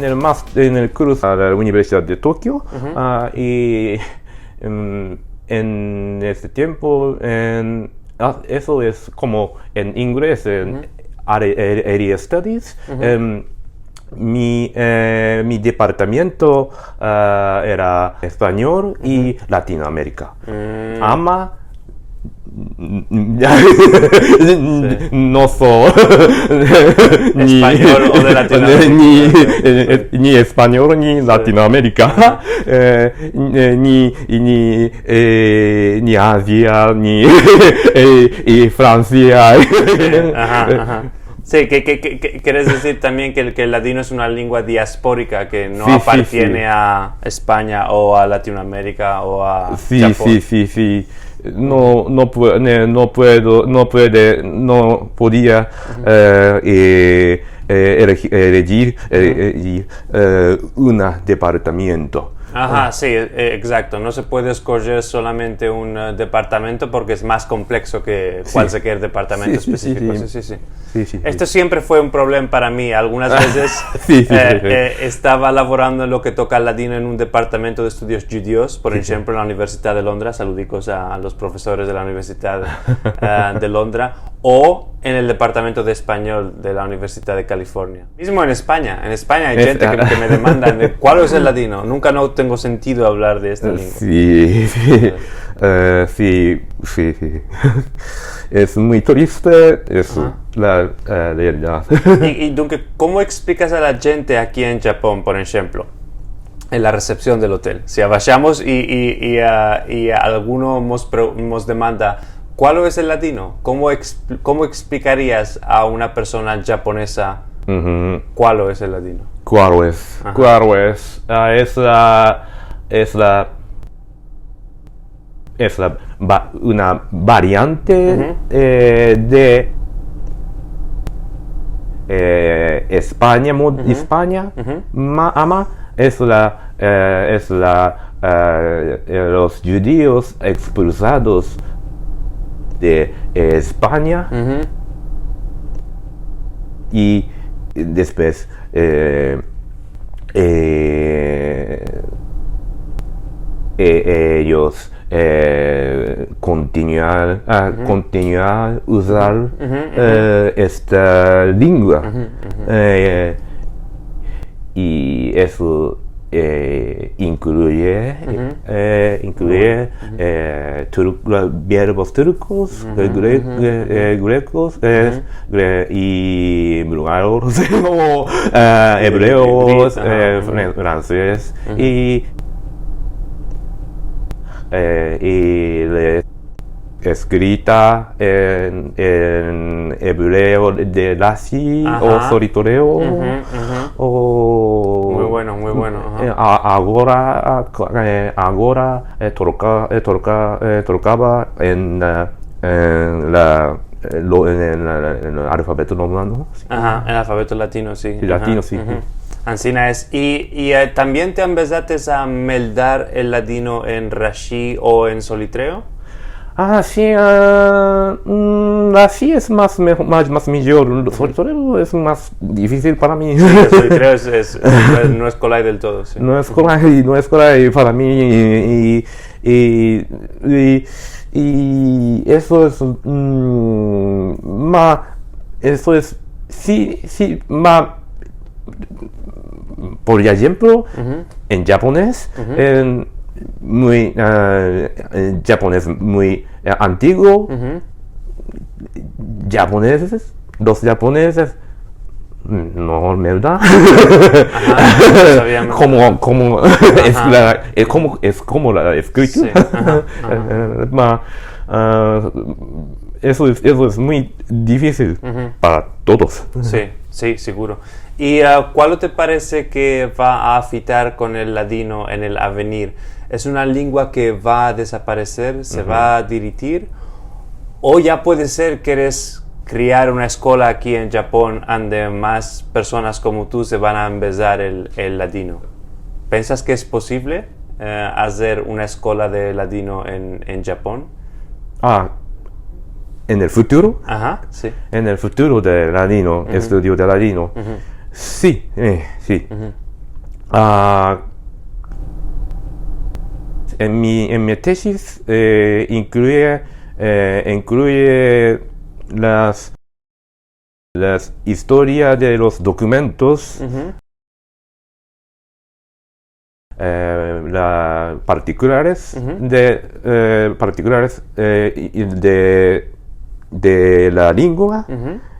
en el curso a la Universidad de Tokio, y en este tiempo eso es como en inglés, Area Studies. Mi departamento era español y Latinoamérica. Ama no soy español o de Latinoamérica, ni español ni Latinoamérica, ni Asia, ni y Francia. Sí, que quieres decir también que el ladino es una lengua diaspórica que no appartiene a España o a Latinoamérica o a Japón. Sí. No podía elegir un departamento. Sí, exacto. No se puede escoger solamente un departamento porque es más complejo que cualquier departamento específico. Sí. Esto siempre fue un problema para mí. Algunas veces estaba laborando en lo que toca al ladino en un departamento de estudios judíos, por ejemplo, en la Universidad de Londres, saludicos a los profesores de la Universidad de Londres, o en el departamento de español de la Universidad de California. Mismo en España hay gente que me demanda ¿cuál es el ladino? Nunca no tengo sentido hablar de esta lengua. Sí. Es muy triste, es la realidad. Y entonces, ¿cómo explicas a la gente aquí en Japón, por ejemplo, en la recepción del hotel? Si vayamos y alguno nos demanda ¿cuál es el ladino? ¿Cómo explicarías a una persona japonesa cuál es el ladino? ¿Cuál es? Es una variante de España, España. Los judíos expulsados de España y después ellos continuar a usar esta lengua y eso incluye verbos turcos, grecos y bulgaros, hebreos, francés y escrita en hebreo de Rashi o Solitoreo o muy bueno ahora tocaba en el alfabeto romano, el alfabeto latino, sí. Latino, sí. Ancina es. Y también te empezaste a meldar el ladino en Rashi o en Solitreo. Sí, Rashi es más mejor. Solitreo es más difícil para mí. Sí, el Solitreo no es colai del todo. Sí. No es colai para mí y eso es por ejemplo, en japonés, muy japonés muy antiguo, los japoneses no, ¿verdad? Es como la escritura. Eso es muy difícil para todos. Sí, seguro. ¿Y cuál te parece que va a afectar con el ladino en el avenir? ¿Es una lengua que va a desaparecer, se va a diluir? ¿O ya puede ser que eres crear una escuela aquí en Japón donde más personas como tú se van a empezar el ladino? ¿Piensas que es posible hacer una escuela de ladino en Japón? ¿En el futuro? Sí. En el futuro de ladino, estudio de ladino. Sí. En mi tesis incluye las historias de los documentos, particulares de la lengua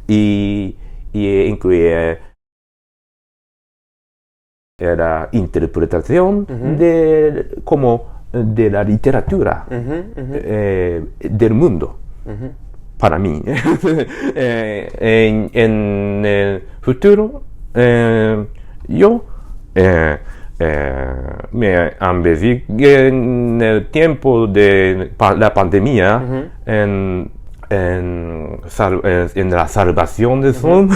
y incluye la interpretación de la literatura del mundo. Para mí. En el futuro, yo me investigué en el tiempo de la pandemia en la salvación de Zoom,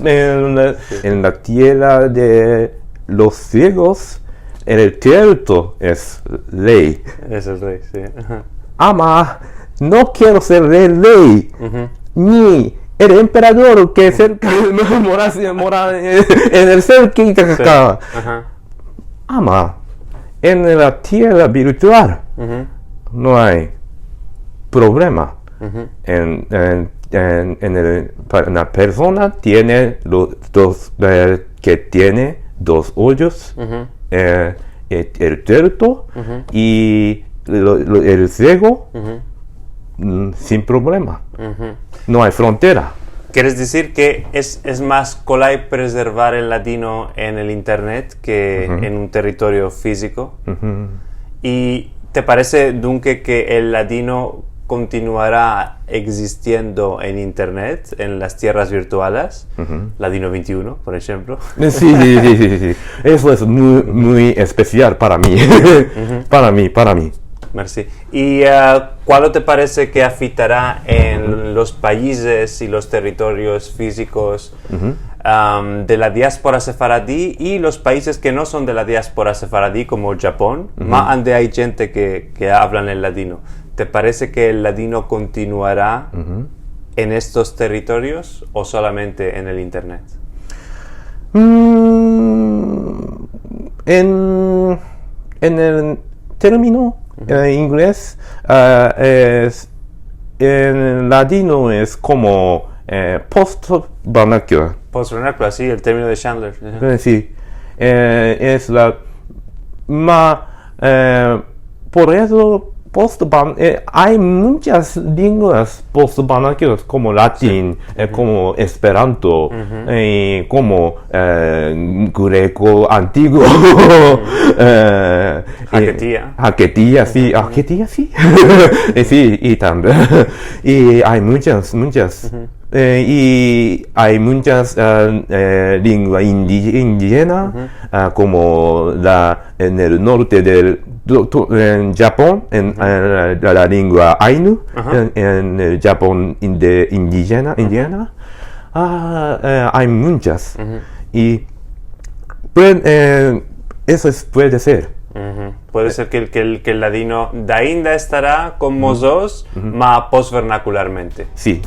en la tierra de los ciegos, el cierto es ley. Es el rey, sí. Ama, no quiero ser el rey, ni el emperador que mora en el cerquita acá. Ama, en la tierra virtual no hay problema. La persona tiene que tiene dos hoyos, el cierto y el ciego, sin problema. No hay frontera. ¿Quieres decir que es más colay preservar el latino en el internet que en un territorio físico? ¿Y te parece, Dunque, que el latino continuará existiendo en internet, en las tierras virtuales? Latino 21, por ejemplo. Sí. Eso es muy especial para mí. Para mí. Merci. ¿Y cuál te parece que afectará en los países y los territorios físicos de la diáspora sefaradí y los países que no son de la diáspora sefaradí, como Japón, más donde hay gente que hablan el latino? ¿Te parece que el latino continuará en estos territorios o solamente en el internet? En el término inglés, el latino es como post-vernacular. Post-vernacular, sí, el término de Chandler. Sí, es la por eso hay muchas lenguas post-vernaculares como latín, como esperanto, como greco antiguo, Haketía, sí, sí, y también, y hay muchas, y hay muchas lenguas indígenas, como en el norte en Japón, la lengua Ainu, en el Japón indígena, hay muchas. Y eso puede ser. Puede ser que el latino de ainda estará con nosotros, más postvernacularmente. Sí.